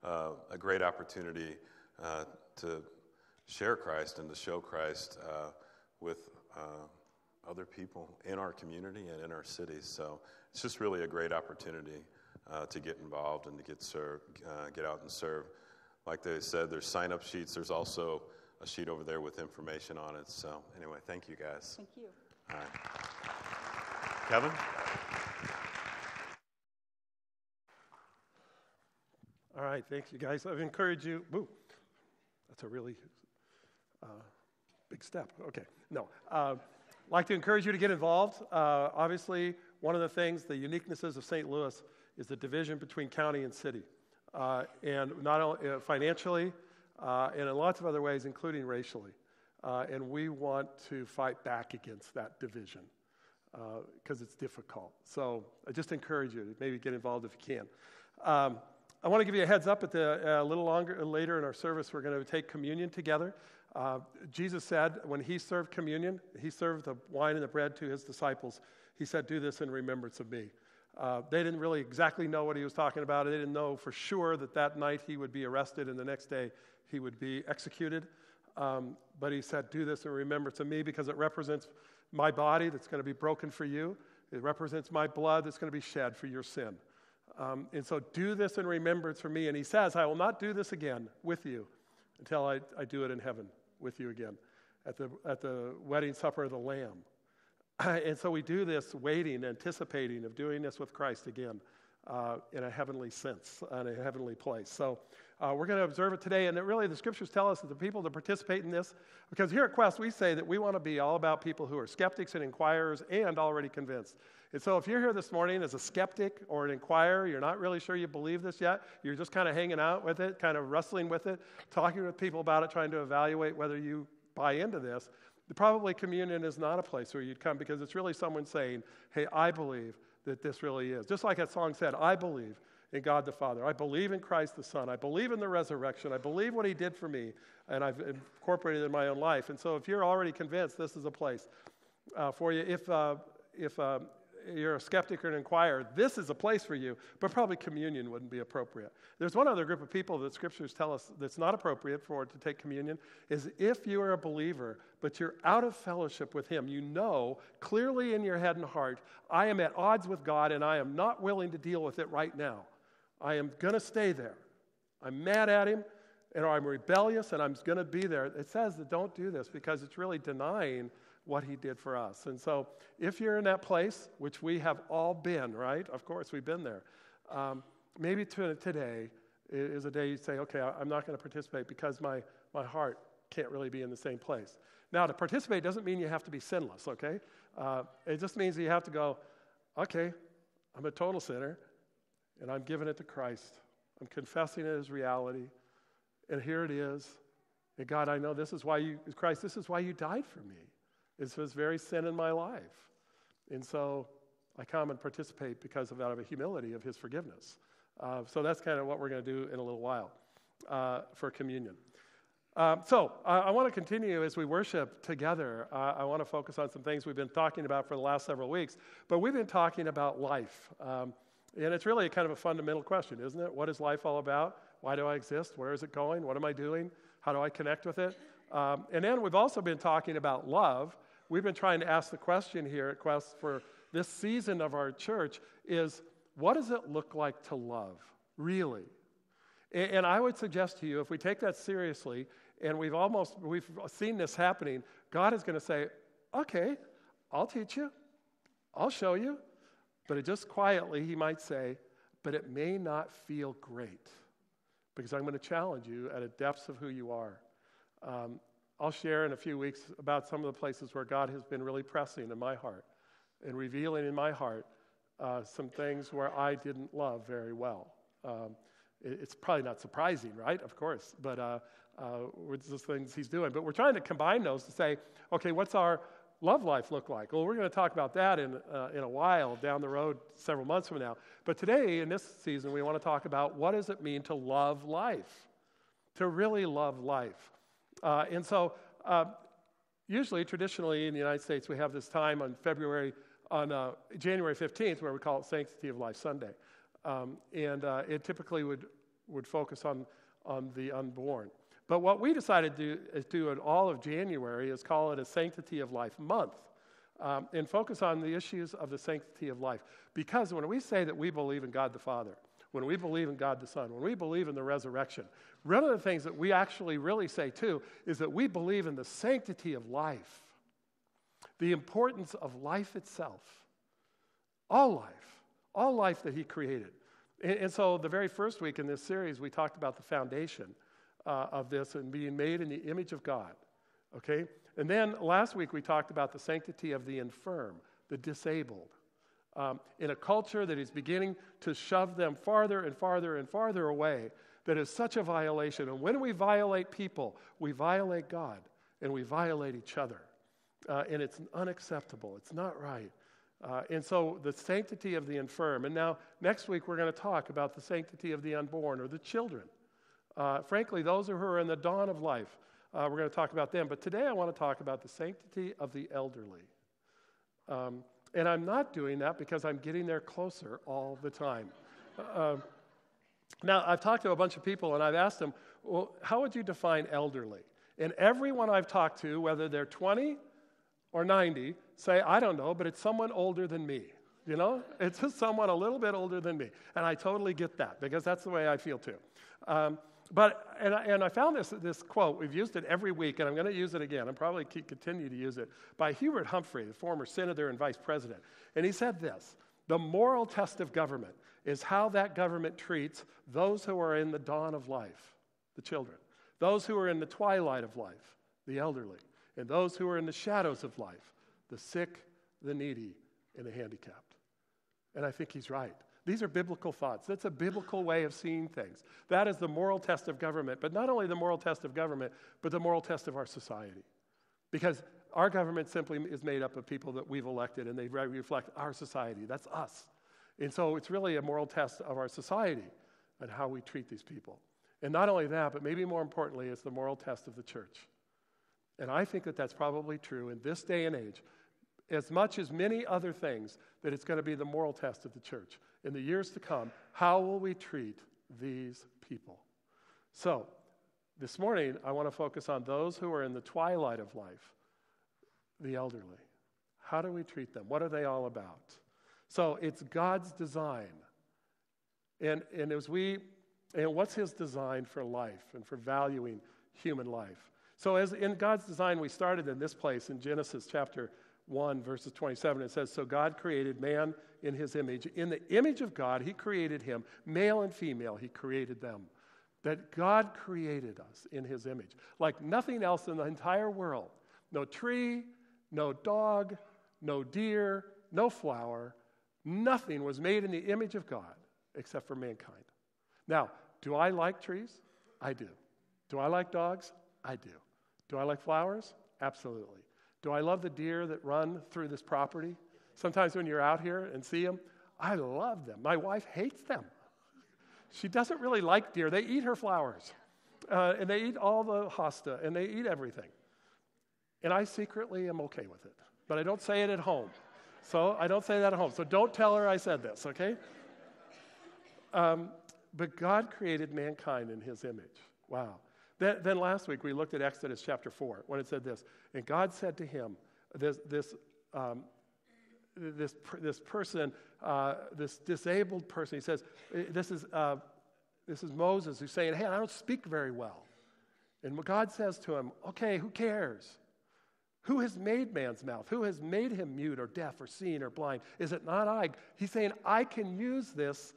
a great opportunity to share Christ and to show Christ with other people in our community and in our cities. So it's just really a great opportunity to get involved and to get out and serve. Like they said, there's sign-up sheets. There's also a sheet over there with information on it. So anyway, thank you guys. Thank you. All right. Kevin? All right, thanks, you guys. I've encouraged you. Woo, that's a really big step. Okay, no. I'd like to encourage you to get involved. Obviously, one of the things, the uniquenesses of St. Louis is the division between county and city. And not only financially, and in lots of other ways, including racially. And we want to fight back against that division because it's difficult. So I just encourage you to maybe get involved if you can. I want to give you a heads up at a little later in our service, we're going to take communion together. Jesus said when he served communion, he served the wine and the bread to his disciples. He said, "Do this in remembrance of me." They didn't really exactly know what he was talking about. They didn't know for sure that night he would be arrested and the next day he would be executed. But he said, "Do this in remembrance of me," because it represents my body that's going to be broken for you. It represents my blood that's going to be shed for your sin. And so do this in remembrance for me. And he says, "I will not do this again with you until I do it in heaven with you again at the wedding supper of the Lamb." And so we do this waiting, anticipating of doing this with Christ again in a heavenly sense, in a heavenly place. So we're going to observe it today. And really the scriptures tell us that the people that participate in this, because here at Quest we say that we want to be all about people who are skeptics and inquirers and already convinced. And so if you're here this morning as a skeptic or an inquirer, you're not really sure you believe this yet, you're just kind of hanging out with it, kind of wrestling with it, talking with people about it, trying to evaluate whether you buy into this, probably communion is not a place where you'd come because it's really someone saying, "Hey, I believe that this really is." Just like that song said, "I believe in God the Father. I believe in Christ the Son. I believe in the resurrection. I believe what he did for me, and I've incorporated it in my own life." And so if you're already convinced, this is a place for you. If you're a skeptic or an inquirer, this is a place for you, but probably communion wouldn't be appropriate. There's one other group of people that scriptures tell us that's not appropriate for to take communion, is if you are a believer, but you're out of fellowship with him, you know clearly in your head and heart, I am at odds with God and I am not willing to deal with it right now. I am going to stay there. I'm mad at him, and I'm rebellious, and I'm going to be there. It says that don't do this because it's really denying what he did for us. And so if you're in that place, which we have all been, right? Of course, we've been there. Maybe today is a day you say, okay, I'm not going to participate because my heart can't really be in the same place. Now, to participate doesn't mean you have to be sinless, okay? It just means that you have to go, okay, I'm a total sinner, and I'm giving it to Christ. I'm confessing it as reality, and here it is. And God, I know this is why you died for me. It's this very sin in my life. And so I come and participate because out of a humility of his forgiveness. So that's kind of what we're going to do in a little while for communion. So I want to continue as we worship together. I want to focus on some things we've been talking about for the last several weeks. But we've been talking about life. And it's really kind of a fundamental question, isn't it? What is life all about? Why do I exist? Where is it going? What am I doing? How do I connect with it? And then we've also been talking about love. We've been trying to ask the question here at Quest for this season of our church is, what does it look like to love, really? And I would suggest to you, if we take that seriously, and we've seen this happening, God is going to say, okay, I'll teach you, I'll show you, but it just quietly, he might say, but it may not feel great, because I'm going to challenge you at a depths of who you are. I'll share in a few weeks about some of the places where God has been really pressing in my heart and revealing in my heart some things where I didn't love very well. It's probably not surprising, right? Of course, but it's just things he's doing. But we're trying to combine those to say, okay, what's our love life look like? Well, we're going to talk about that in a while down the road, several months from now. But today, in this season, we want to talk about what does it mean to love life, to really love life. And so usually, traditionally in the United States, we have this time on January 15th where we call it Sanctity of Life Sunday. And it typically would would focus on the unborn. But what we decided to do in all of January is call it a Sanctity of Life month, and focus on the issues of the sanctity of life. Because when we say that we believe in God the Father, when we believe in God the Son, when we believe in the resurrection, one of the things that we actually really say too is that we believe in the sanctity of life, the importance of life itself, all life that he created. And so the very first week in this series, we talked about the foundation of this and being made in the image of God, okay? And then last week we talked about the sanctity of the infirm, the disabled, in a culture that is beginning to shove them farther and farther and farther away, that is such a violation. And when we violate people, we violate God and we violate each other. And it's unacceptable. It's not right. And so the sanctity of the infirm. And now next week we're going to talk about the sanctity of the unborn or the children. Frankly, those who are in the dawn of life, we're going to talk about them. But today I want to talk about the sanctity of the elderly. And I'm not doing that because I'm getting there closer all the time. Now, I've talked to a bunch of people and I've asked them, well, how would you define elderly? And everyone I've talked to, whether they're 20 or 90, say, I don't know, but it's someone older than me. You know, it's just someone a little bit older than me. And I totally get that because that's the way I feel too. But I found this quote. We've used it every week, and I'm going to use it again. I'm probably continue to use it, by Hubert Humphrey, the former senator and vice president. And he said this: the moral test of government is how that government treats those who are in the dawn of life, the children, those who are in the twilight of life, the elderly, and those who are in the shadows of life, the sick, the needy, and the handicapped. And I think he's right. These are biblical thoughts. That's a biblical way of seeing things. That is the moral test of government, but not only the moral test of government, but the moral test of our society. Because our government simply is made up of people that we've elected, and they reflect our society. That's us. And so it's really a moral test of our society and how we treat these people. And not only that, but maybe more importantly, it's the moral test of the church. And I think that that's probably true in this day and age, as much as many other things, that it's going to be the moral test of the church. In the years to come, how will we treat these people? So, this morning, I want to focus on those who are in the twilight of life, the elderly. How do we treat them? What are they all about? So, it's God's design. And what's his design for life and for valuing human life? So, as in God's design, we started in this place in Genesis chapter 1, verses 27, it says, so God created man in his image. In the image of God, he created him. Male and female, he created them. That God created us in his image. Like nothing else in the entire world. No tree, no dog, no deer, no flower. Nothing was made in the image of God except for mankind. Now, do I like trees? I do. Do I like dogs? I do. Do I like flowers? Absolutely. Do I love the deer that run through this property? Sometimes when you're out here and see them, I love them. My wife hates them. She doesn't really like deer. They eat her flowers. And they eat all the hosta, and they eat everything. And I secretly am okay with it. But I don't say it at home. So I don't say that at home. So don't tell her I said this, okay? But God created mankind in his image. Wow. Then last week we looked at Exodus chapter 4 when it said this, and God said to him, this person, this disabled person, he says, this is Moses who's saying, hey, I don't speak very well. And God says to him, okay, who cares? Who has made man's mouth? Who has made him mute or deaf or seen or blind? Is it not I? He's saying, I can use this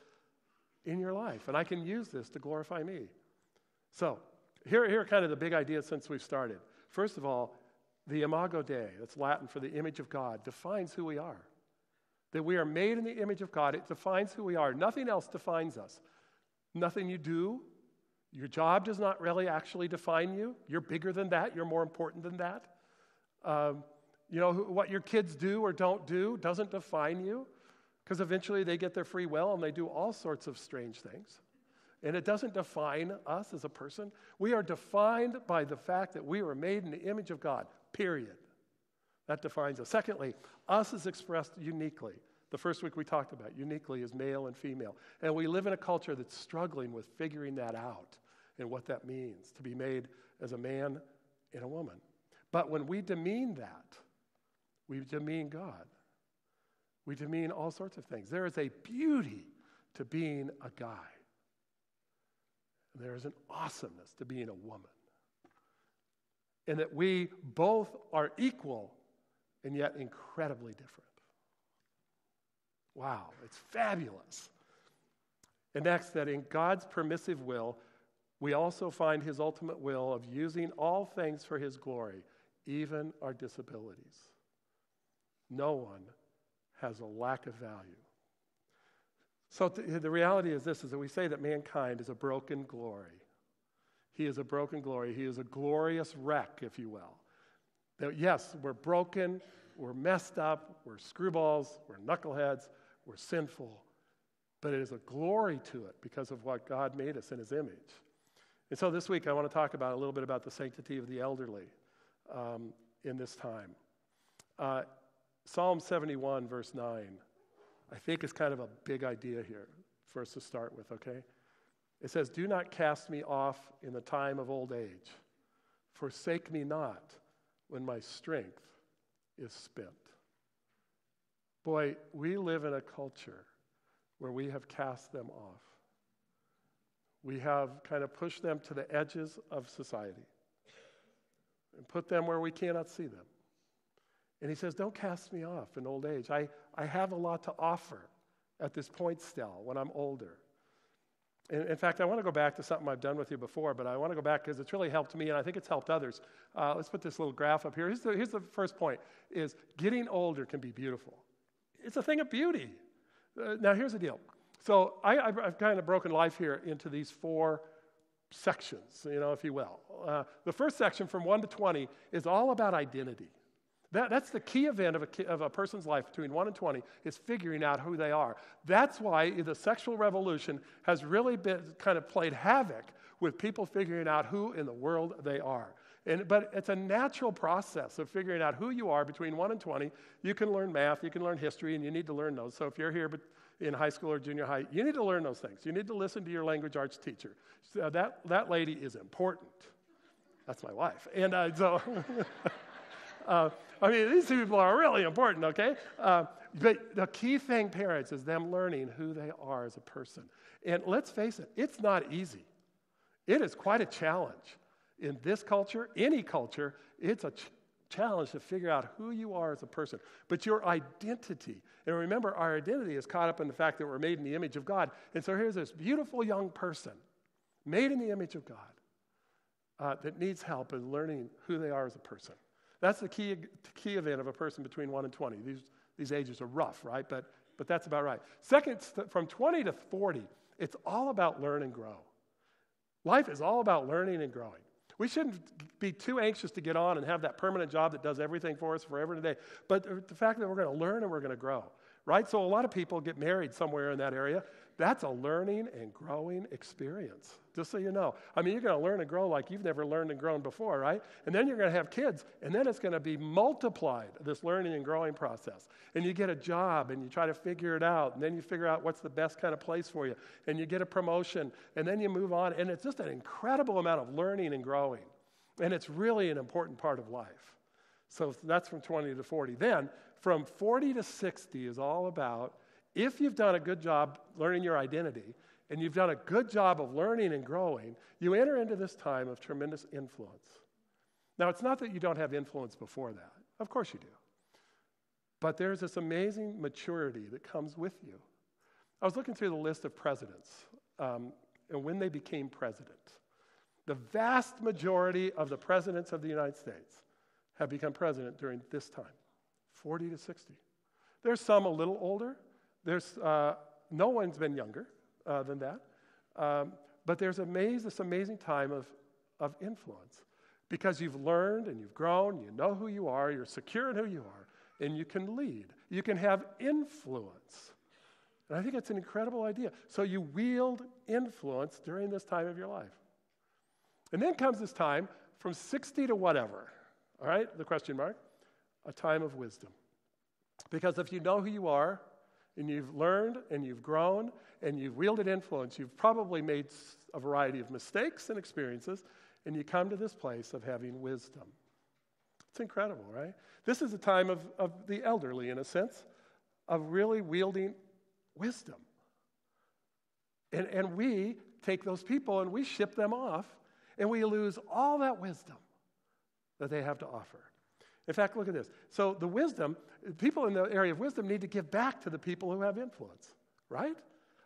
in your life, and I can use this to glorify me. So, here are kind of the big ideas since we've started. First of all, the Imago Dei, that's Latin for the image of God, defines who we are. That we are made in the image of God, it defines who we are. Nothing else defines us. Nothing you do. Your job does not really actually define you. You're bigger than that. You're more important than that. What your kids do or don't do doesn't define you, because eventually they get their free will and they do all sorts of strange things. And it doesn't define us as a person. We are defined by the fact that we were made in the image of God, period. That defines us. Secondly, us is expressed uniquely. The first week we talked about uniquely as male and female. And we live in a culture that's struggling with figuring that out and what that means to be made as a man and a woman. But when we demean that, we demean God. We demean all sorts of things. There is a beauty to being a guy. There is an awesomeness to being a woman. And that we both are equal and yet incredibly different. Wow, it's fabulous. And next, that in God's permissive will, we also find his ultimate will of using all things for his glory, even our disabilities. No one has a lack of value. So the reality is this, is that we say that mankind is a broken glory. He is a broken glory. He is a glorious wreck, if you will. That yes, we're broken, we're messed up, we're screwballs, we're knuckleheads, we're sinful, but it is a glory to it because of what God made us in his image. And so this week I want to talk about a little bit about the sanctity of the elderly in this time. Psalm 71, verse 9, I think is kind of a big idea here for us to start with, okay? It says, "Do not cast me off in the time of old age. Forsake me not when my strength is spent." Boy, we live in a culture where we have cast them off. We have kind of pushed them to the edges of society and put them where we cannot see them. And he says, don't cast me off in old age. I have a lot to offer at this point still when I'm older. And in fact, I want to go back to something I've done with you before, but I want to go back because it's really helped me, and I think it's helped others. Let's put this little graph up here. Here's the first point, is getting older can be beautiful. It's a thing of beauty. Now, here's the deal. So I've kind of broken life here into these 4 sections, if you will. The first section from 1 to 20 is all about identity. That's the key event of a person's life between 1 and 20 is figuring out who they are. That's why the sexual revolution has really been kind of played havoc with people figuring out who in the world they are. But it's a natural process of figuring out who you are between 1 and 20. You can learn math, you can learn history, and you need to learn those. So if you're here in high school or junior high, you need to learn those things. You need to listen to your language arts teacher. So that lady is important. That's my wife. And so... these 2 people are really important, okay? But the key thing, parents, is them learning who they are as a person. And let's face it, it's not easy. It is quite a challenge. In this culture, any culture, it's a challenge to figure out who you are as a person. But your identity, and remember, our identity is caught up in the fact that we're made in the image of God. And so here's this beautiful young person, made in the image of God, that needs help in learning who they are as a person. That's the key event of a person between 1 and 20. These ages are rough, right? But that's about right. Second, from 20 to 40, it's all about learn and grow. Life is all about learning and growing. We shouldn't be too anxious to get on and have that permanent job that does everything for us forever and a day. But the fact that we're going to learn and we're going to grow, right? So a lot of people get married somewhere in that area. That's a learning and growing experience, just so you know. You're going to learn and grow like you've never learned and grown before, right? And then you're going to have kids, and then it's going to be multiplied, this learning and growing process. And you get a job, and you try to figure it out, and then you figure out what's the best kind of place for you, and you get a promotion, and then you move on, and it's just an incredible amount of learning and growing. And it's really an important part of life. So that's from 20 to 40. Then, from 40 to 60 is all about, if you've done a good job learning your identity, and you've done a good job of learning and growing, you enter into this time of tremendous influence. Now, it's not that you don't have influence before that. Of course you do. But there's this amazing maturity that comes with you. I was looking through the list of presidents and when they became president. The vast majority of the presidents of the United States have become president during this time, 40 to 60. There's some a little older. There's no one's been younger than that. But there's this amazing time of influence because you've learned and you've grown, you know who you are, you're secure in who you are, and you can lead. You can have influence. And I think it's an incredible idea. So you wield influence during this time of your life. And then comes this time from 60 to whatever, all right, the question mark, a time of wisdom. Because if you know who you are, and you've learned and you've grown and you've wielded influence, you've probably made a variety of mistakes and experiences, and you come to this place of having wisdom. It's incredible, right? This is a time of the elderly, in a sense, of really wielding wisdom. And we take those people and we ship them off, and we lose all that wisdom that they have to offer. In fact, look at this. So the wisdom, people in the area of wisdom need to give back to the people who have influence, right?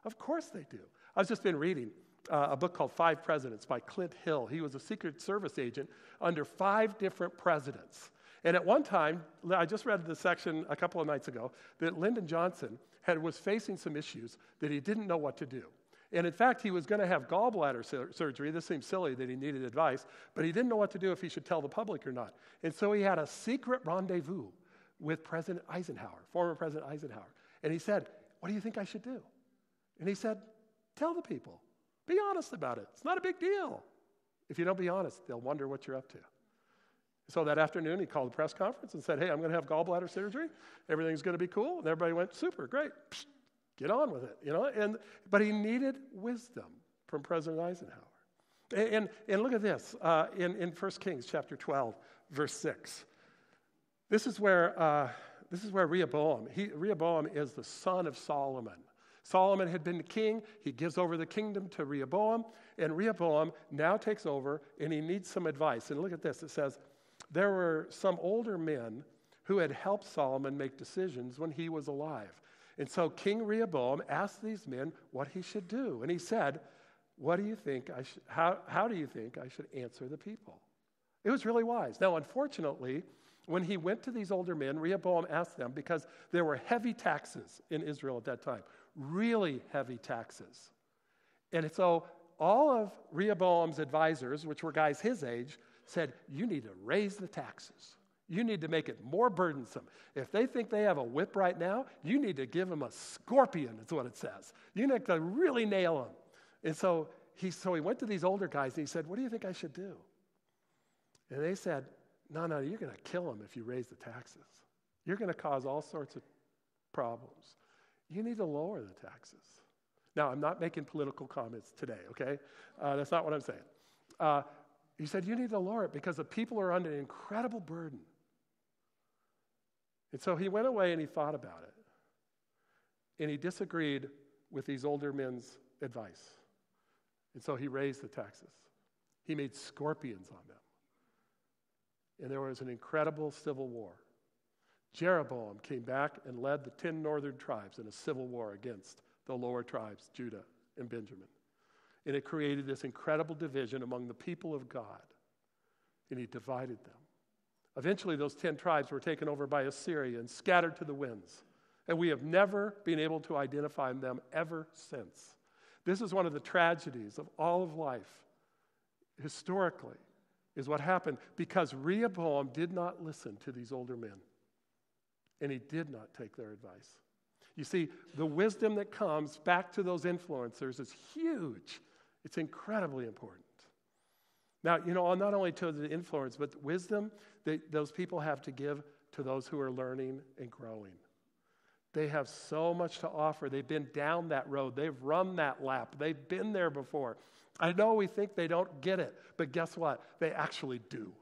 Of course they do. I've just been reading a book called 5 Presidents by Clint Hill. He was a Secret Service agent under 5 different presidents. And at one time, I just read the section a couple of nights ago, that Lyndon Johnson was facing some issues that he didn't know what to do. And in fact, he was going to have gallbladder surgery. This seems silly that he needed advice, but he didn't know what to do if he should tell the public or not. And so he had a secret rendezvous with President Eisenhower, former President Eisenhower. And he said, "What do you think I should do?" And he said, "Tell the people. Be honest about it. It's not a big deal. If you don't be honest, they'll wonder what you're up to." So that afternoon, he called a press conference and said, "Hey, I'm going to have gallbladder surgery. Everything's going to be cool." And everybody went, "Super, great. Psst, get on with it." You know. But he needed wisdom from President Eisenhower. And look at this in 1 Kings chapter 12, verse 6. This is where Rehoboam. Rehoboam is the son of Solomon. Solomon had been the king. He gives over the kingdom to Rehoboam, and Rehoboam now takes over, and he needs some advice. And look at this. It says, there were some older men who had helped Solomon make decisions when he was alive. And so King Rehoboam asked these men what he should do. And he said, how do you think I should answer the people? It was really wise. Now, unfortunately, when he went to these older men, Rehoboam asked them, because there were heavy taxes in Israel at that time, really heavy taxes. And so all of Rehoboam's advisors, which were guys his age, said, you need to raise the taxes. You need to make it more burdensome. If they think they have a whip right now, you need to give them a scorpion, is what it says. You need to really nail them. And so he went to these older guys and he said, what do you think I should do? And they said, no, you're going to kill them if you raise the taxes. You're going to cause all sorts of problems. You need to lower the taxes. Now, I'm not making political comments today, okay? That's not what I'm saying. He said, you need to lower it because the people are under an incredible burden. And so he went away and he thought about it. And he disagreed with these older men's advice. And so he raised the taxes. He made scorpions on them. And there was an incredible civil war. Jeroboam came back and led the 10 northern tribes in a civil war against the lower tribes, Judah and Benjamin. And it created this incredible division among the people of God. And he divided them. Eventually, those 10 tribes were taken over by Assyria and scattered to the winds. And we have never been able to identify them ever since. This is one of the tragedies of all of life, historically, is what happened because Rehoboam did not listen to these older men. And he did not take their advice. You see, the wisdom that comes back to those influencers is huge. It's incredibly important. Now, not only to the influence, but the wisdom that those people have to give to those who are learning and growing. They have so much to offer. They've been down that road. They've run that lap. They've been there before. I know we think they don't get it, but guess what? They actually do.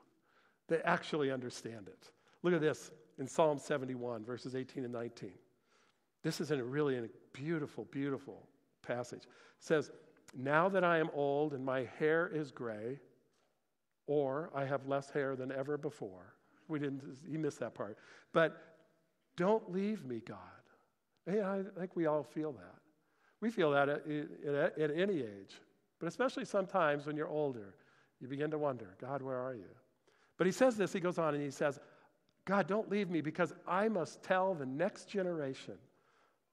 They actually understand it. Look at this in Psalm 71, verses 18 and 19. This is really a beautiful, beautiful passage. It says, now that I am old and my hair is gray, or I have less hair than ever before. He missed that part. But don't leave me, God. I think we all feel that. We feel that at any age. But especially sometimes when you're older, you begin to wonder, God, where are you? But he says this, he goes on and he says, God, don't leave me because I must tell the next generation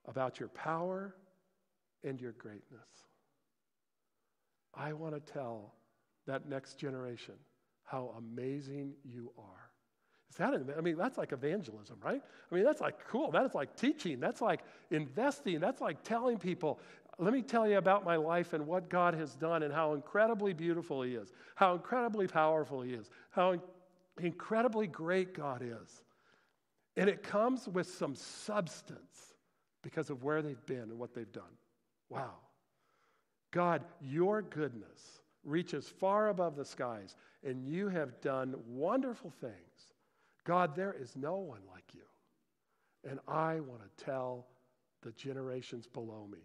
about your power and your greatness. I want to tell that next generation how amazing you are. That's like evangelism, right? That's like cool. That is like teaching. That's like investing. That's like telling people, let me tell you about my life and what God has done and how incredibly beautiful he is, how incredibly powerful he is, how incredibly great God is. And it comes with some substance because of where they've been and what they've done. Wow. God, your goodness reaches far above the skies, and you have done wonderful things. God, there is no one like you. And I want to tell the generations below me.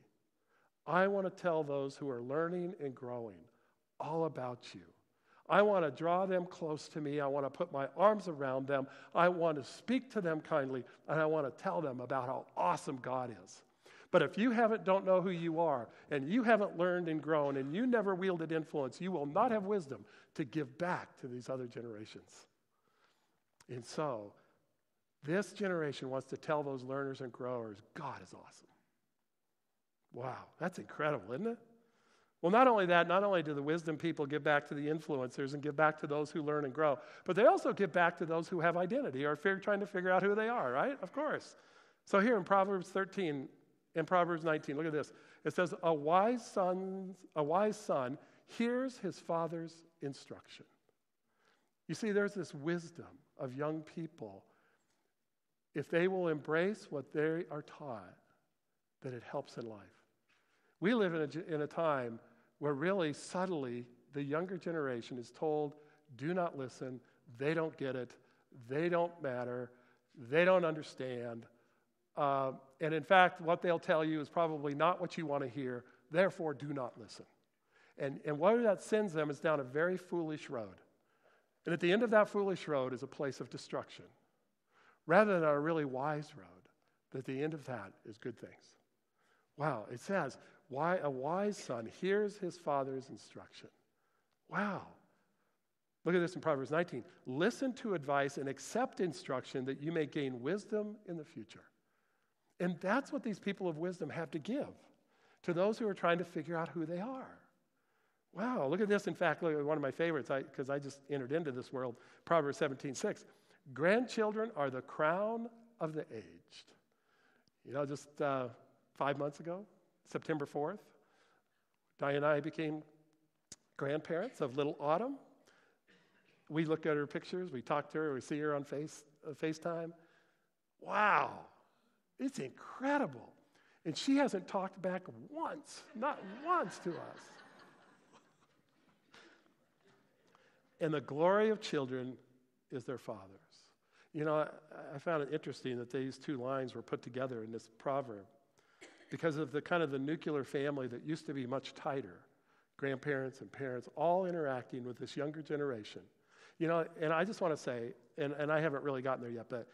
I want to tell those who are learning and growing all about you. I want to draw them close to me. I want to put my arms around them. I want to speak to them kindly, and I want to tell them about how awesome God is. But if you don't know who you are, and you haven't learned and grown, and you never wielded influence, you will not have wisdom to give back to these other generations. And so, this generation wants to tell those learners and growers, God is awesome. Wow, that's incredible, isn't it? Well, not only that, not only do the wisdom people give back to the influencers and give back to those who learn and grow, but they also give back to those who have identity or trying to figure out who they are, right? Of course. So here in Proverbs 13 and Proverbs 19, look at this. It says, a wise son hears his father's instruction. You see, there's this wisdom of young people. If they will embrace what they are taught, that it helps in life. We live in a time where really subtly the younger generation is told, do not listen, they don't get it, they don't matter, they don't understand. And in fact, what they'll tell you is probably not what you want to hear, therefore do not listen. And where that sends them is down a very foolish road. And at the end of that foolish road is a place of destruction, rather than a really wise road, that at the end of that is good things. Wow, it says, why a wise son hears his father's instruction. Wow. Look at this in Proverbs 19. Listen to advice and accept instruction that you may gain wisdom in the future. And that's what these people of wisdom have to give to those who are trying to figure out who they are. Wow, look at this. In fact, look at one of my favorites, because I just entered into this world, Proverbs 17:6. Grandchildren are the crown of the aged. You know, just 5 months ago, September 4th, Diane and I became grandparents of little Autumn. We look at her pictures, we talk to her, we see her on FaceTime. Wow, it's incredible. And she hasn't talked back once, not once to us. And the glory of children is their fathers. You know, I found it interesting that these two lines were put together in this proverb because of the kind of the nuclear family that used to be much tighter. Grandparents and parents all interacting with this younger generation. You know, and I just want to say, and I haven't really gotten there yet, but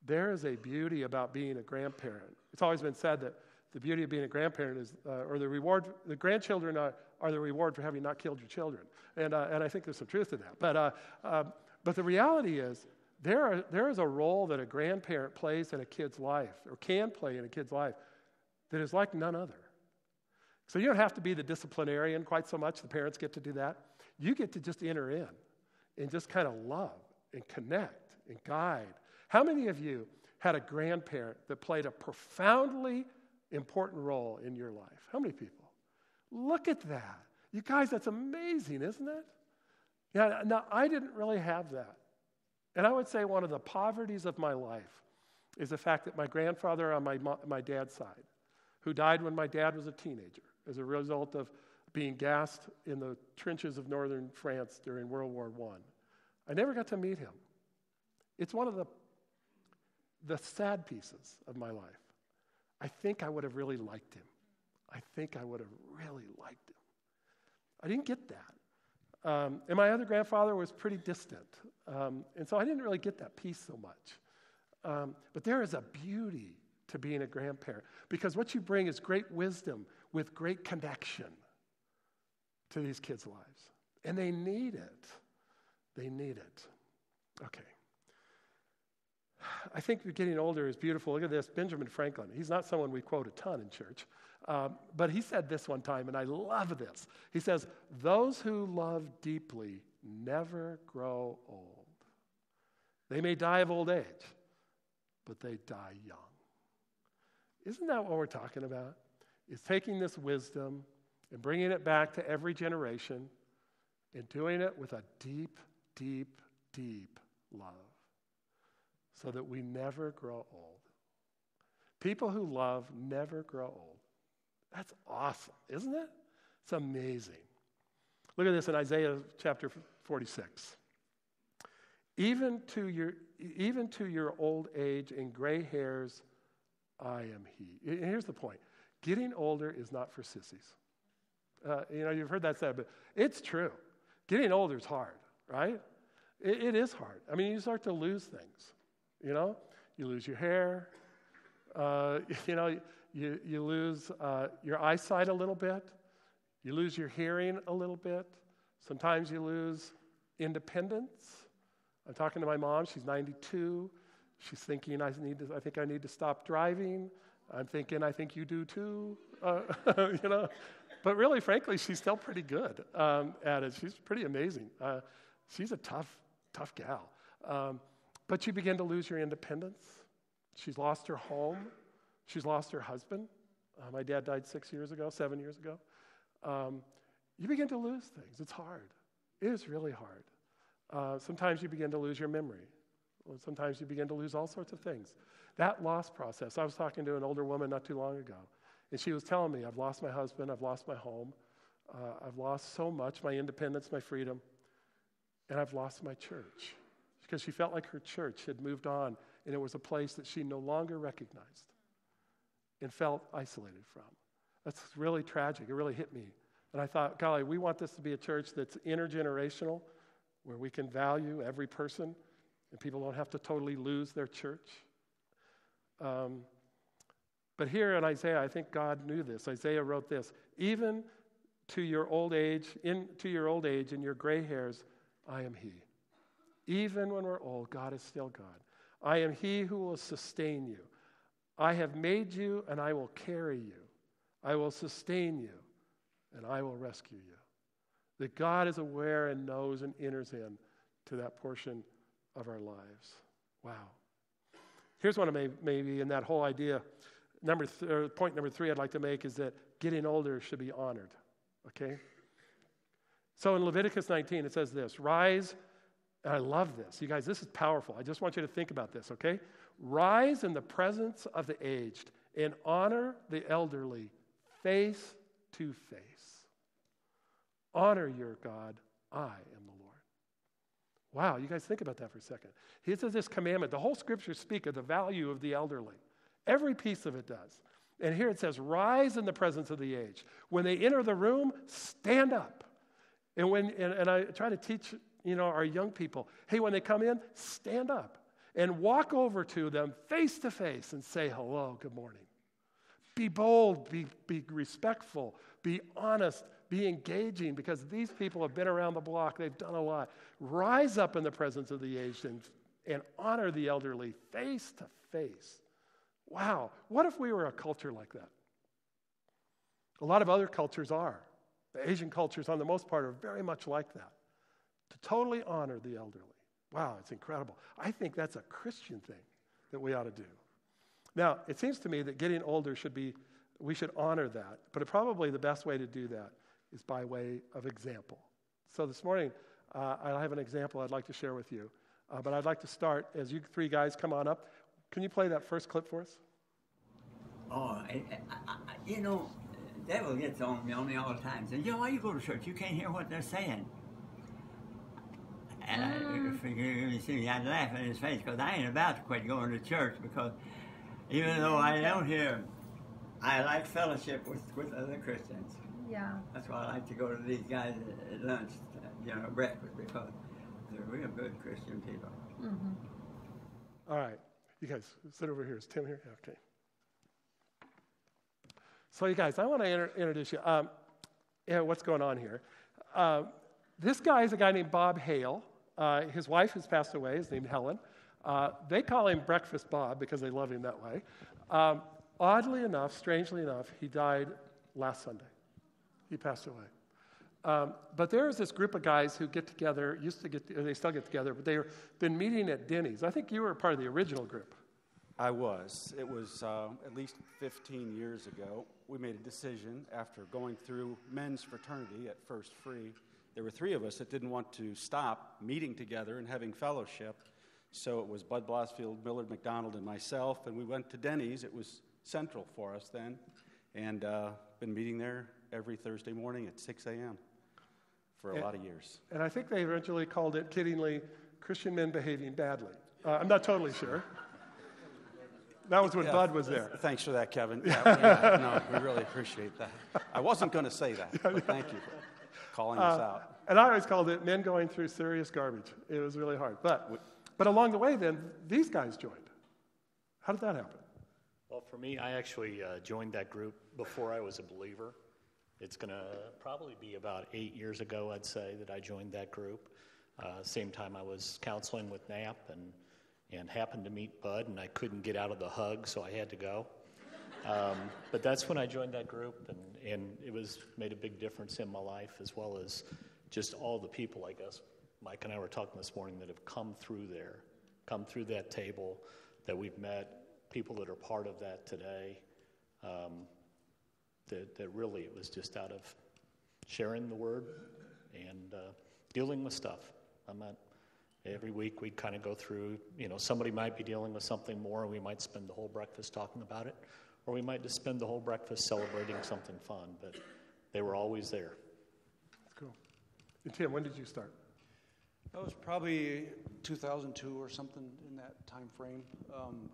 there is a beauty about being a grandparent. It's always been said that the beauty of being a grandparent is, or the reward, the grandchildren are the reward for having not killed your children. And I think there's some truth to that. But the reality is, there is a role that a grandparent plays in a kid's life, or can play in a kid's life, that is like none other. So you don't have to be the disciplinarian quite so much. The parents get to do that. You get to just enter in and just kind of love and connect and guide. How many of you had a grandparent that played a profoundly important role in your life? How many people? Look at that. You guys, that's amazing, isn't it? Yeah. Now, I didn't really have that. And I would say one of the poverties of my life is the fact that my grandfather on my dad's side, who died when my dad was a teenager as a result of being gassed in the trenches of northern France during World War I. I never got to meet him. It's one of the sad pieces of my life. I think I would have really liked him. I think I would have really liked him. I didn't get that. And my other grandfather was pretty distant. And so I didn't really get that piece so much. But there is a beauty to being a grandparent, because what you bring is great wisdom with great connection to these kids' lives. And they need it. They need it. Okay. I think getting older is beautiful. Look at this, Benjamin Franklin. He's not someone we quote a ton in church, but he said this one time, and I love this. He says, those who love deeply never grow old. They may die of old age, but they die young. Isn't that what we're talking about? It's taking this wisdom and bringing it back to every generation and doing it with a deep, deep, deep love so that we never grow old. People who love never grow old. That's awesome, isn't it? It's amazing. Look at this in Isaiah chapter 46. Even to your old age and gray hairs, I am he. And here's the point. Getting older is not for sissies. You've heard that said, but it's true. Getting older is hard, right? It is hard. I mean, you start to lose things, You lose your hair. You lose your eyesight a little bit. You lose your hearing a little bit. Sometimes you lose independence. I'm talking to my mom. She's 92. She's thinking, I think I need to stop driving. I'm thinking, I think you do too. But really, frankly, she's still pretty good at it. She's pretty amazing. She's a tough gal. But you begin to lose your independence. She's lost her home. She's lost her husband. My dad died 7 years ago. You begin to lose things. It's hard. It is really hard. Sometimes you begin to lose your memory. Sometimes you begin to lose all sorts of things. That loss process, I was talking to an older woman not too long ago, and she was telling me, I've lost my husband, I've lost my home, I've lost so much, my independence, my freedom, and I've lost my church. Because she felt like her church had moved on, and it was a place that she no longer recognized and felt isolated from. That's really tragic. It really hit me. And I thought, golly, we want this to be a church that's intergenerational, where we can value every person, and people don't have to totally lose their church. But here in Isaiah, I think God knew this. Isaiah wrote this, even to your old age, in your gray hairs, I am he. Even when we're old, God is still God. I am he who will sustain you. I have made you, and I will carry you. I will sustain you, and I will rescue you. That God is aware and knows and enters in to that portion of our lives. Wow. Here's one of maybe in that whole idea. Point number 3 I'd like to make is that getting older should be honored. Okay? So in Leviticus 19, it says this, rise, and I love this. You guys, this is powerful. I just want you to think about this, okay? Rise in the presence of the aged and honor the elderly face to face. Honor your God. I am the Lord. Wow, you guys think about that for a second. He says this commandment. The whole scriptures speak of the value of the elderly. Every piece of it does. And here it says, rise in the presence of the aged. When they enter the room, stand up. And I try to teach, our young people, hey, when they come in, stand up and walk over to them face to face and say, hello, good morning. Be bold, be respectful, be honest, be engaging, because these people have been around the block. They've done a lot. Rise up in the presence of the aged and honor the elderly face to face. Wow, what if we were a culture like that? A lot of other cultures are. The Asian cultures, on the most part, are very much like that. To totally honor the elderly. Wow, it's incredible. I think that's a Christian thing that we ought to do. Now, it seems to me that getting older we should honor that, but probably the best way to do that is by way of example. So this morning, I have an example I'd like to share with you, but I'd like to start as you 3 guys come on up. Can you play that first clip for us? Oh, the devil gets on me all the time. Says, why you go to church? You can't hear what they're saying. And I'd laugh in his face, because I ain't about to quit going to church, because even though I don't hear, I like fellowship with other Christians. Yeah. That's why I like to go to these guys at lunch, breakfast, because they're real good Christian people. Mm-hmm. All right. You guys, sit over here. Is Tim here? Okay. So you guys, I want to introduce you. What's going on here? This guy is a guy named Bob Hale. His wife has passed away. His name's Helen. They call him Breakfast Bob because they love him that way. Oddly enough, strangely enough, he died last Sunday. He passed away. But there's this group of guys who get together, they still get together, but they've been meeting at Denny's. I think you were a part of the original group. I was. It was at least 15 years ago. We made a decision after going through men's fraternity at First Free. There were 3 of us that didn't want to stop meeting together and having fellowship. So it was Bud Blosfield, Millard McDonald, and myself, and we went to Denny's. It was central for us then, and been meeting there every Thursday morning at 6 a.m. for a lot of years. And I think they eventually called it, kiddingly, Christian Men Behaving Badly. I'm not totally sure. That was when Bud was there. Thanks for that, Kevin. We really appreciate that. I wasn't going to say that, but thank you for calling us out. And I always called it Men Going Through Serious Garbage. It was really hard. But along the way then, these guys joined. How did that happen? Well, for me, I actually joined that group before I was a believer. It's going to probably be about 8 years ago, I'd say, that I joined that group. Same time I was counseling with Knapp and happened to meet Bud, and I couldn't get out of the hug, so I had to go. But that's when I joined that group, and it made a big difference in my life, as well as just all the people, I guess, Mike and I were talking this morning, that have come through there, come through that table, that we've met, people that are part of that today, that really it was just out of sharing the word and dealing with stuff. Every week we'd kind of go through, somebody might be dealing with something more, and we might spend the whole breakfast talking about it, or we might just spend the whole breakfast celebrating something fun, but they were always there. That's cool. And Tim, when did you start? That was probably 2002 or something in that time frame.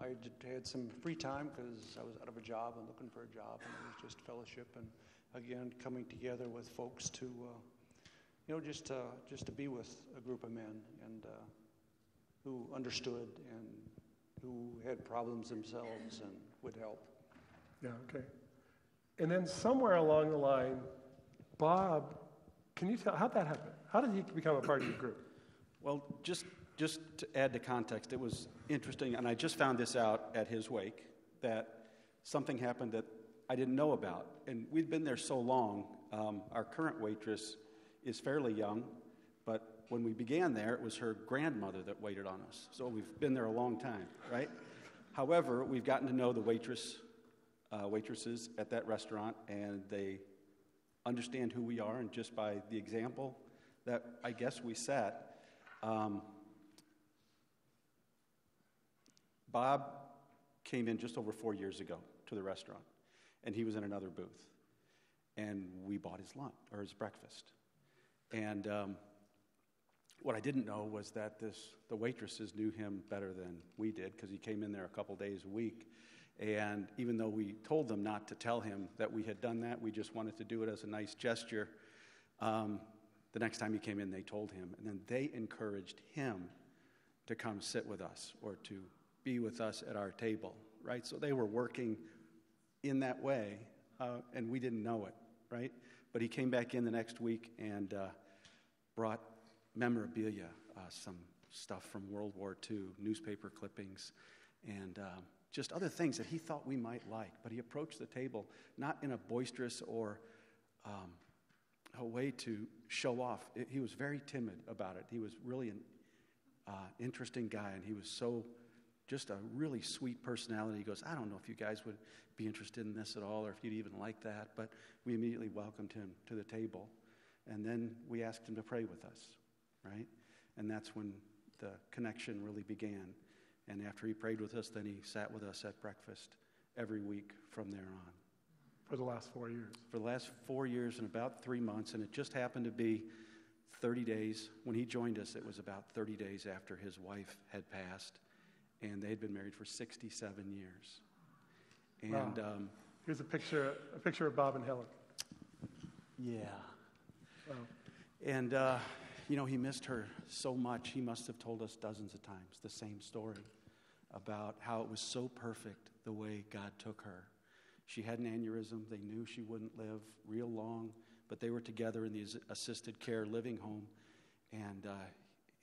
I had some free time because I was out of a job and looking for a job, and it was just fellowship and, again, coming together with folks to just to be with a group of men and who understood and who had problems themselves and would help. Yeah, okay. And then somewhere along the line, Bob, can you tell, how'd that happen? How did he become a part of your group? Well, just to add to context, it was interesting, and I just found this out at his wake, that something happened that I didn't know about. And we'd been there so long. Our current waitress is fairly young, but when we began there, it was her grandmother that waited on us. So we've been there a long time, right? However, we've gotten to know the waitresses at that restaurant, and they understand who we are, and just by the example that I guess we set, Bob came in just over 4 years ago to the restaurant, and he was in another booth, and we bought his lunch or his breakfast. And what I didn't know was that the waitresses knew him better than we did, because he came in there a couple days a week. And even though we told them not to tell him that we had done that, we just wanted to do it as a nice gesture. The next time he came in, they told him, and then they encouraged him to come sit with us or to be with us at our table, right? So they were working in that way, and we didn't know it, right? But he came back in the next week and brought memorabilia, some stuff from World War II, newspaper clippings, and just other things that he thought we might like. But he approached the table not in a boisterous or a way to show off. He was very timid about it. He was really an interesting guy, and he was just a really sweet personality. He goes, I don't know if you guys would be interested in this at all, or if you'd even like that, but we immediately welcomed him to the table, and then we asked him to pray with us, right? And that's when the connection really began. And after he prayed with us, then he sat with us at breakfast every week from there on. For the last 4 years. For the last 4 years and about 3 months, and it just happened to be 30 days. When he joined us, it was about 30 days after his wife had passed, and they had been married for 67 years. And wow. Here's a picture of Bob and Helen. Yeah. Wow. And, he missed her so much. He must have told us dozens of times the same story about how it was so perfect the way God took her. She had an aneurysm. They knew she wouldn't live real long, but they were together in the assisted care living home, and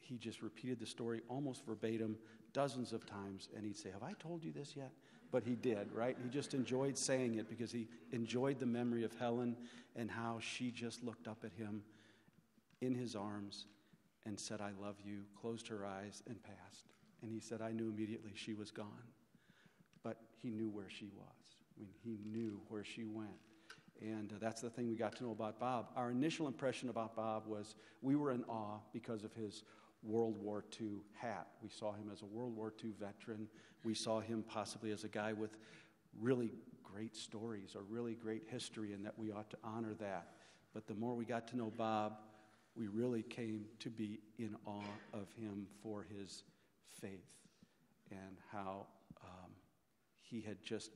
he just repeated the story almost verbatim dozens of times, and he'd say, have I told you this yet? But he did, right? He just enjoyed saying it because he enjoyed the memory of Helen and how she just looked up at him in his arms and said, I love you, closed her eyes, and passed. And he said, I knew immediately she was gone. But he knew where she was. I mean, he knew where she went. And that's the thing we got to know about Bob. Our initial impression about Bob was we were in awe because of his World War II hat. We saw him as a World War II veteran. We saw him possibly as a guy with really great stories or really great history, and that we ought to honor that. But the more we got to know Bob, we really came to be in awe of him for his faith and how he had just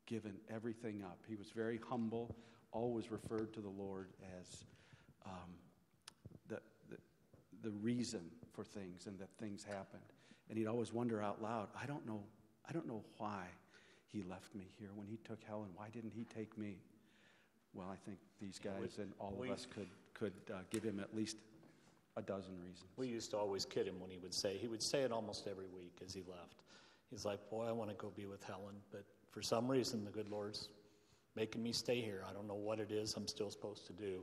given everything up. He was very humble, always referred to the Lord as the reason for things and that things happened. And he'd always wonder out loud, I don't know why he left me here when he took Helen. Why didn't he take me? Well, I think these guys and all of us could give him at least a dozen reasons. We used to always kid him when he would say it almost every week as he left. He's like, boy, I want to go be with Helen, but for some reason the good Lord's making me stay here. I don't know what it is I'm still supposed to do.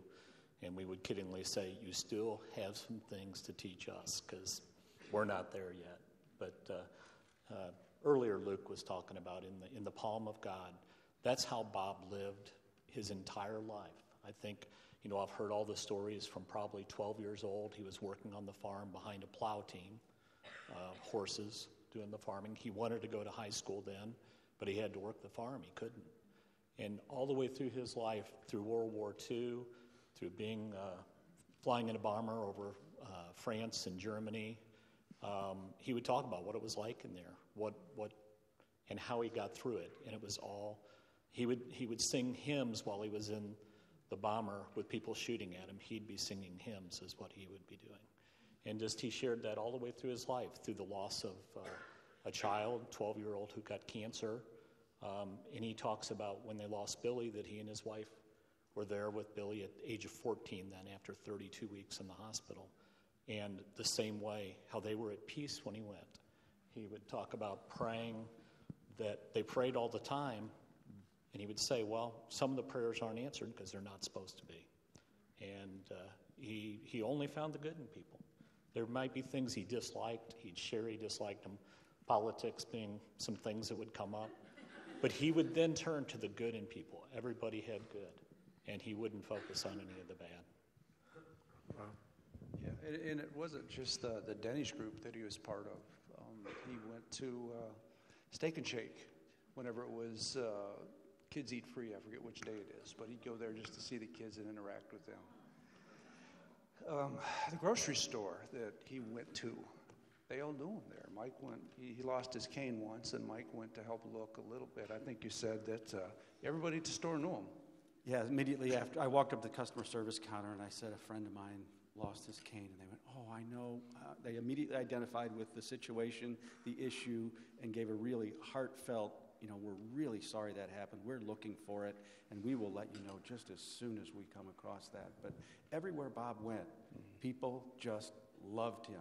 And we would kiddingly say, you still have some things to teach us because we're not there yet. But earlier Luke was talking about in the palm of God. That's how Bob lived his entire life. I think, I've heard all the stories from probably 12 years old. He was working on the farm behind a plow team, horses, doing the farming. He wanted to go to high school then, but he had to work the farm. He couldn't. And all the way through his life, through World War II, through being flying in a bomber over France and Germany, he would talk about what it was like in there, what and how he got through it. And it was all he would sing hymns while he was in the bomber with people shooting at him. He'd be singing hymns is what he would be doing. And just he shared that all the way through his life, through the loss of a child, 12-year-old who got cancer. And he talks about when they lost Billy, that he and his wife were there with Billy at the age of 14 then after 32 weeks in the hospital. And the same way, how they were at peace when he went. He would talk about praying, that they prayed all the time, and he would say, well, some of the prayers aren't answered because they're not supposed to be. And he only found the good in people. There might be things he disliked. He'd share he disliked them, politics being some things that would come up. But he would then turn to the good in people. Everybody had good. And he wouldn't focus on any of the bad. Wow. Yeah, and it wasn't just the Denny's group that he was part of. He went to Steak and Shake whenever it was Kids Eat Free. I forget which day it is, but he'd go there just to see the kids and interact with them. The grocery store that he went to, they all knew him there. Mike went, he lost his cane once, and Mike went to help look a little bit. I think you said that everybody at the store knew him. Yeah, immediately after, I walked up to the customer service counter and I said, a friend of mine lost his cane. And they went, oh, I know. They immediately identified with the situation, the issue, and gave a really heartfelt, we're really sorry that happened. We're looking for it, and we will let you know just as soon as we come across that. But everywhere Bob went, people just loved him.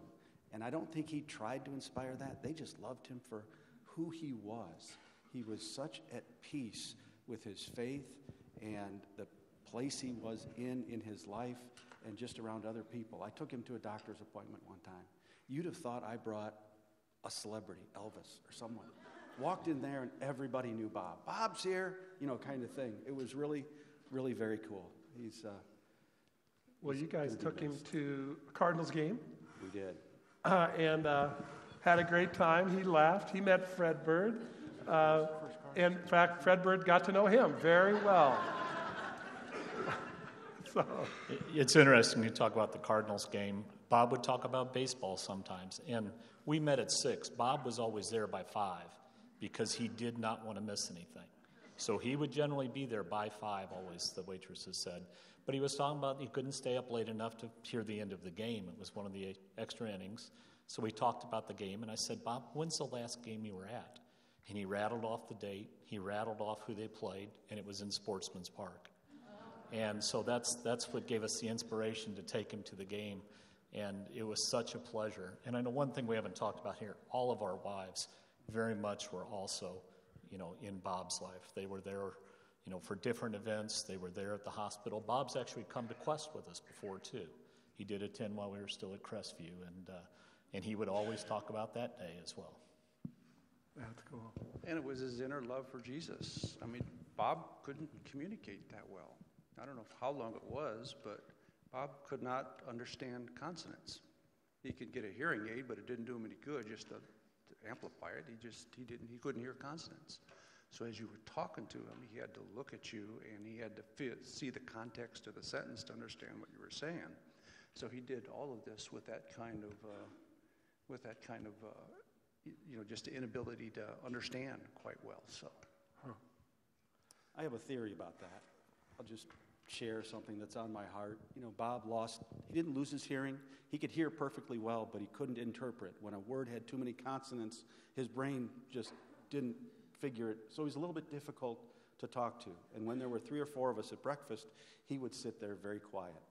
And I don't think he tried to inspire that. They just loved him for who he was. He was such at peace with his faith and the place he was in his life and just around other people. I took him to a doctor's appointment one time. You'd have thought I brought a celebrity, Elvis or someone. Walked in there and everybody knew Bob. Bob's here, kind of thing. It was really, really very cool. Well, you guys took him to a Cardinals game. We did. And had a great time. He laughed. He met Fred Bird. In fact, Fred Bird got to know him very well. So. It's interesting you talk about the Cardinals game. Bob would talk about baseball sometimes. And we met at 6. Bob was always there by 5 because he did not want to miss anything. So he would generally be there by 5, always, the waitresses said. But he was talking about he couldn't stay up late enough to hear the end of the game. It was one of the extra innings. So we talked about the game, and I said, Bob, when's the last game you were at? And he rattled off the date. He rattled off who they played, and it was in Sportsman's Park. And so that's what gave us the inspiration to take him to the game. And it was such a pleasure. And I know one thing we haven't talked about here, all of our wives very much were also, in Bob's life. They were there, for different events. They were there at the hospital. Bob's actually come to Quest with us before, too. He did attend while we were still at Crestview, and he would always talk about that day as well. That's cool. And it was his inner love for Jesus. I mean, Bob couldn't communicate that well. I don't know how long it was, but Bob could not understand consonants. He could get a hearing aid, but it didn't do him any good just to amplify it. He couldn't hear consonants. So as you were talking to him, he had to look at you, and he had to see the context of the sentence to understand what you were saying. So he did all of this with that kind of, just the inability to understand quite well. So, I have a theory about that. I'll just share something that's on my heart. Bob he didn't lose his hearing. He could hear perfectly well, but he couldn't interpret. When a word had too many consonants, his brain just didn't figure it. So he's a little bit difficult to talk to. And when there were 3 or 4 of us at breakfast, he would sit there very quiet.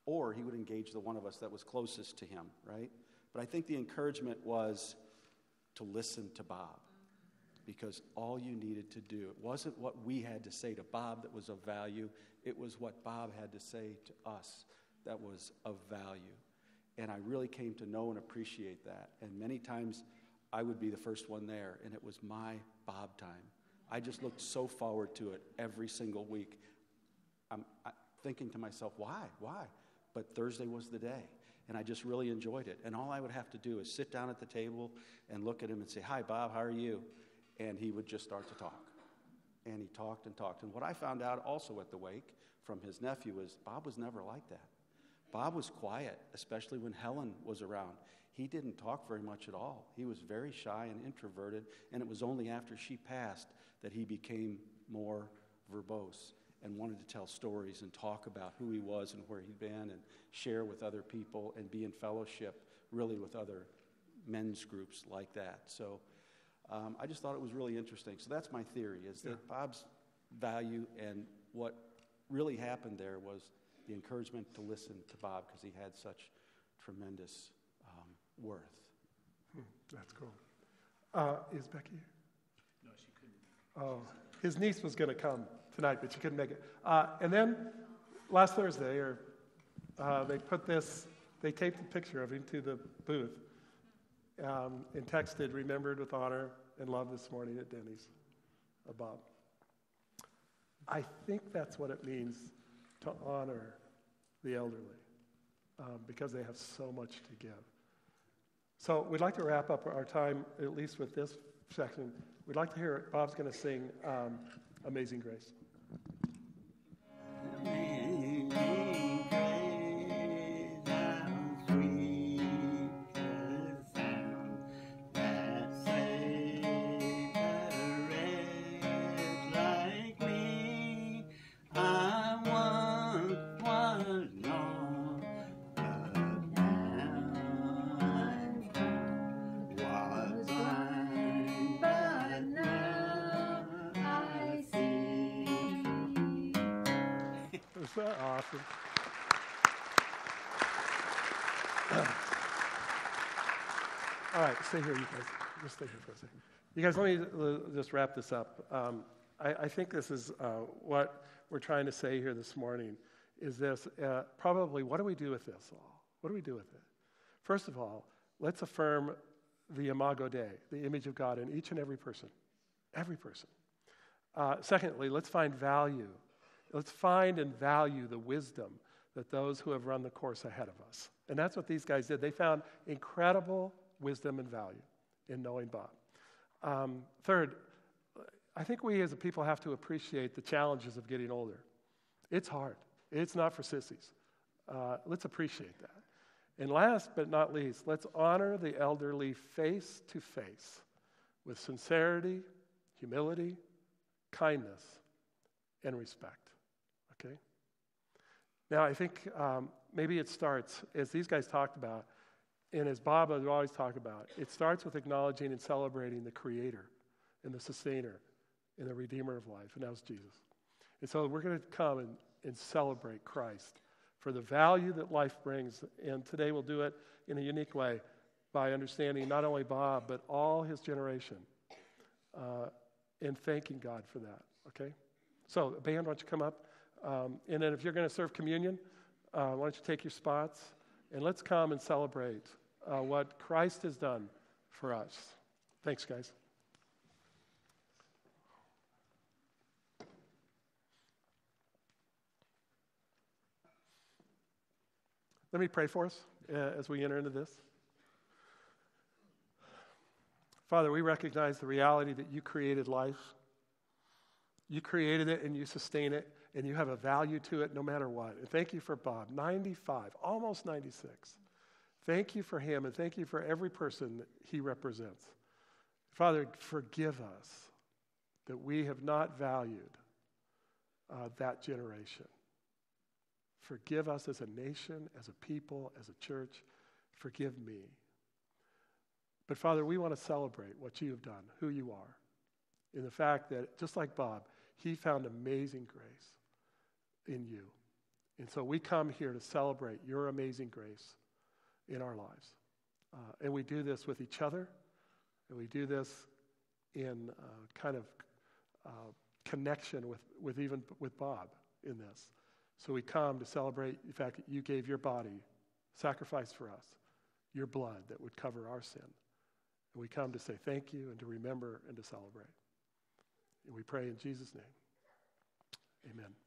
Or he would engage the one of us that was closest to him, right? But I think the encouragement was to listen to Bob. Because all you needed to do, it wasn't what we had to say to Bob that was of value, it was what Bob had to say to us that was of value. And I really came to know and appreciate that. And many times I would be the first one there, and it was my Bob time. I just looked so forward to it every single week. I'm thinking to myself, why? But Thursday was the day, and I just really enjoyed it. And all I would have to do is sit down at the table and look at him and say, "Hi, Bob, how are you?" And he would just start to talk. And he talked and talked. And what I found out also at the wake from his nephew is Bob was never like that. Bob was quiet, especially when Helen was around. He didn't talk very much at all. He was very shy and introverted, and it was only after she passed that he became more verbose and wanted to tell stories and talk about who he was and where he'd been and share with other people and be in fellowship really with other men's groups like that. So I just thought it was really interesting. So that's my theory, is that Bob's value and what really happened there was the encouragement to listen to Bob because he had such tremendous worth. That's cool. Is Becky? No, she couldn't. Oh, his niece was going to come tonight, but she couldn't make it. And then last Thursday, they taped a picture of him to the booth and texted, "Remembered with honor and love this morning at Denny's," Bob. I think that's what it means to honor the elderly because they have so much to give. So we'd like to wrap up our time, at least with this section. We'd like to hear it. Bob's going to sing Amazing Grace. Amazing grace, how sweet the sound that saved a wretch like me. I once was lost, but now I'm found. Was blind, but now I see. Is that awesome? All right, stay here, you guys. Just stay here for a second. You guys, let me just wrap this up. I think this is what we're trying to say here this morning is this. Probably, what do we do with this all? What do we do with it? First of all, let's affirm the Imago Dei, the image of God in each and every person. Every person. Secondly, let's find value. Let's find and value the wisdom that those who have run the course ahead of us. And that's what these guys did. They found incredible wisdom and value in knowing Bob. Third, I think we as a people have to appreciate the challenges of getting older. It's hard. It's not for sissies. Let's appreciate that. And last but not least, let's honor the elderly face to face with sincerity, humility, kindness, and respect. Okay? Now, I think maybe it starts, as these guys talked about, and as Bob has always talked about, it starts with acknowledging and celebrating the Creator and the Sustainer and the Redeemer of life, and that was Jesus. And so we're going to come and celebrate Christ for the value that life brings. And today we'll do it in a unique way by understanding not only Bob, but all his generation and thanking God for that, okay? So, band, why don't you come up? And then if you're going to serve communion, why don't you take your spots? And let's come and celebrate what Christ has done for us. Thanks, guys. Let me pray for us as we enter into this. Father, we recognize the reality that you created life You created it and you sustain it, and you have a value to it no matter what. And thank you for Bob, 95, almost 96. Thank you for him, and thank you for every person that he represents. Father, forgive us that we have not valued that generation. Forgive us as a nation, as a people, as a church. Forgive me. But Father, we want to celebrate what you have done, who you are, in the fact that, just like Bob, he found amazing grace in you. And so we come here to celebrate your amazing grace in our lives. And we do this with each other, and we do this in kind of connection with Bob in this. So we come to celebrate the fact that you gave your body, sacrificed for us, your blood that would cover our sin. And we come to say thank you and to remember and to celebrate. And we pray in Jesus' name. Amen.